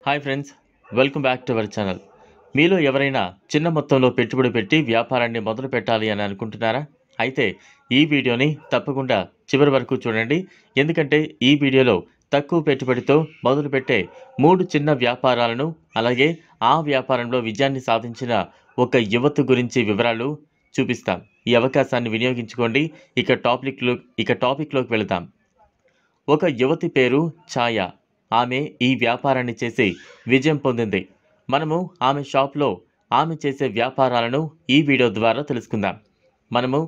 Hi friends, welcome back to our channel. మీలో ఎవరైనా చిన్న మొత్తంలో పెట్టుబడి పెట్టి వ్యాపారాన్ని మొదలు పెట్టాలి అని అనుకుంటున్నారా? అయితే ఈ వీడియోని తప్పకుండా చివరి వరకు చూడండి. ఎందుకంటే ఈ వీడియోలో తక్కువ పెట్టుబడితో మొదలుపెట్టే 3 చిన్న వ్యాపారాలను, అలాగే ఆ వ్యాపారంలో విజయాన్ని సాధించిన ఒక యువత గురించి వివరాలు చూపిస్తాం. ఈ అవకాశాన్ని వినియోగించుకోండి. ఇక టాపిక్లోకి వెళదాం. ఒక యువతి పేరు ఛాయ. ఆమె ఈ వ్యాపారాన్ని చేసి విజయం పొందింది. మనము ఆమె షాప్లో ఆమె చేసే వ్యాపారాలను ఈ వీడియో ద్వారా తెలుసుకుందాం. మనము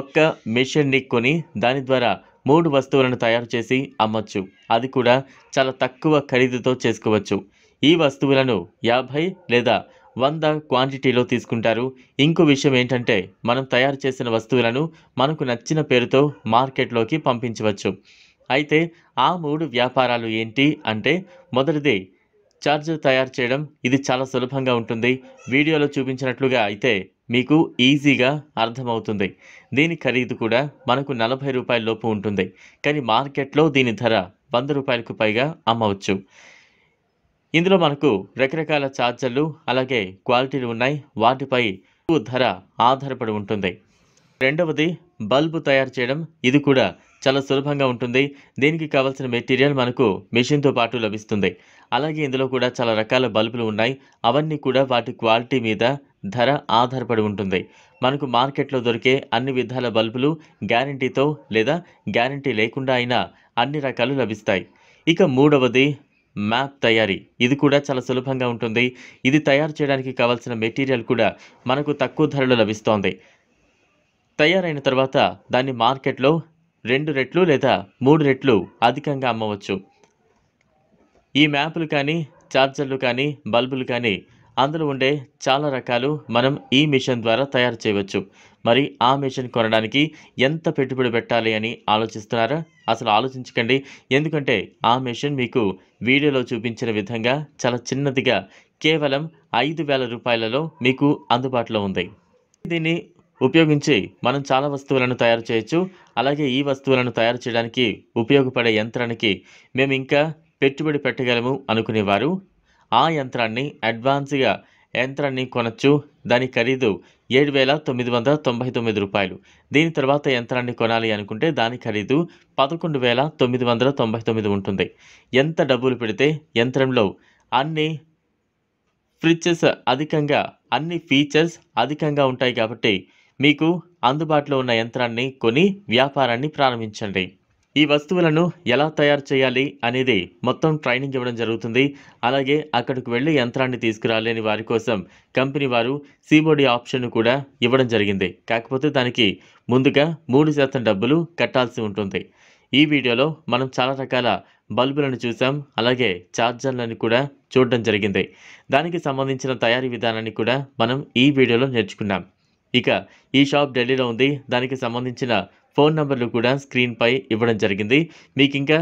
ఒక్క మెషిన్ని కొని దాని ద్వారా 3 వస్తువులను తయారు చేసి అమ్మొచ్చు. అది కూడా చాలా తక్కువ ఖరీదుతో చేసుకోవచ్చు. ఈ వస్తువులను 50 లేదా 100 క్వాంటిటీలో తీసుకుంటారు. ఇంకో విషయం ఏంటంటే, మనం తయారు చేసిన వస్తువులను మనకు నచ్చిన పేరుతో మార్కెట్లోకి పంపించవచ్చు. అయితే ఆ 3 వ్యాపారాలు ఏంటి అంటే, మొదటిది చార్జర్ తయారు చేయడం. ఇది చాలా సులభంగా ఉంటుంది. వీడియోలో చూపించినట్లుగా అయితే మీకు ఈజీగా అర్థమవుతుంది. దీని ఖరీదు కూడా మనకు 40 రూపాయల లోపు ఉంటుంది. కానీ మార్కెట్లో దీని ధర 100 రూపాయలకు పైగా అమ్మవచ్చు. ఇందులో మనకు రకరకాల ఛార్జర్లు, అలాగే క్వాలిటీలు ఉన్నాయి. వాటిపై ధర ఆధారపడి ఉంటుంది. రెండవది బల్బు తయారు చేయడం. ఇది కూడా చాలా సులభంగా ఉంటుంది. దీనికి కావాల్సిన మెటీరియల్ మనకు మెషిన్తో పాటు లభిస్తుంది. అలాగే ఇందులో కూడా చాలా రకాల బల్బులు ఉన్నాయి. అవన్నీ కూడా వాటి క్వాలిటీ మీద ధర ఆధారపడి ఉంటుంది. మనకు మార్కెట్లో దొరికే అన్ని విధాల బల్బులు గ్యారంటీతో లేదా గ్యారంటీ లేకుండా అయినా అన్ని రకాలు లభిస్తాయి. ఇక మూడవది మ్యాప్ తయారీ. ఇది కూడా చాలా సులభంగా ఉంటుంది. ఇది తయారు చేయడానికి కావాల్సిన మెటీరియల్ కూడా మనకు తక్కువ ధరలో లభిస్తోంది. తయారైన తర్వాత దాన్ని మార్కెట్లో 2 రెట్లు లేదా 3 రెట్లు అధికంగా అమ్మవచ్చు. ఈ మ్యాపులు కానీ, ఛార్జర్లు కానీ, బల్బులు కానీ, అందులో ఉండే చాలా రకాలు మనం ఈ మిషన్ ద్వారా తయారు చేయవచ్చు. మరి ఆ మిషన్ కొనడానికి ఎంత పెట్టుబడి పెట్టాలి అని ఆలోచిస్తున్నారా? అసలు ఆలోచించకండి. ఎందుకంటే ఆ మిషన్ మీకు వీడియోలో చూపించిన విధంగా చాలా చిన్నదిగా కేవలం 5,000 రూపాయలలో మీకు అందుబాటులో ఉంది. దీన్ని ఉపయోగించి మనం చాలా వస్తువులను తయారు చేయొచ్చు. అలాగే ఈ వస్తువులను తయారు చేయడానికి ఉపయోగపడే యంత్రానికి మేము ఇంకా పెట్టుబడి పెట్టగలము అనుకునేవారు ఆ అడ్వాన్స్గా యంత్రాన్ని కొనచ్చు. దాని ఖరీదు 7,999 రూపాయలు. దీని తర్వాత యంత్రాన్ని కొనాలి అనుకుంటే దాని ఖరీదు 11,999 ఉంటుంది. ఎంత డబ్బులు పెడితే యంత్రంలో అన్ని అన్ని ఫీచర్స్ అధికంగా ఉంటాయి కాబట్టి మీకు అందుబాటులో ఉన్న యంత్రాన్ని కొని వ్యాపారాన్ని ప్రారంభించండి. ఈ వస్తువులను ఎలా తయారు చేయాలి అనేది మొత్తం ట్రైనింగ్ ఇవ్వడం జరుగుతుంది. అలాగే అక్కడికి వెళ్ళి యంత్రాన్ని తీసుకురాలేని వారి కోసం కంపెనీ వారు సిఓడి ఆప్షన్ కూడా ఇవ్వడం జరిగింది. కాకపోతే దానికి ముందుగా 3% డబ్బులు కట్టాల్సి ఉంటుంది. ఈ వీడియోలో మనం చాలా రకాల బల్బులను చూసాం. అలాగే ఛార్జర్లను కూడా చూడడం జరిగింది. దానికి సంబంధించిన తయారీ విధానాన్ని కూడా మనం ఈ వీడియోలో నేర్చుకున్నాం. ఇక ఈ షాప్ ఢిల్లీలో ఉంది. దానికి సంబంధించిన ఫోన్ నంబర్లు కూడా స్క్రీన్పై ఇవ్వడం జరిగింది. మీకు ఇంకా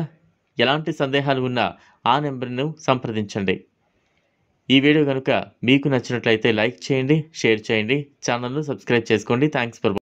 ఎలాంటి సందేహాలు ఉన్నా ఆ నెంబర్ను సంప్రదించండి. ఈ వీడియో కనుక మీకు నచ్చినట్లయితే లైక్ చేయండి, షేర్ చేయండి, ఛానల్ను సబ్స్క్రైబ్ చేసుకోండి. Thanks for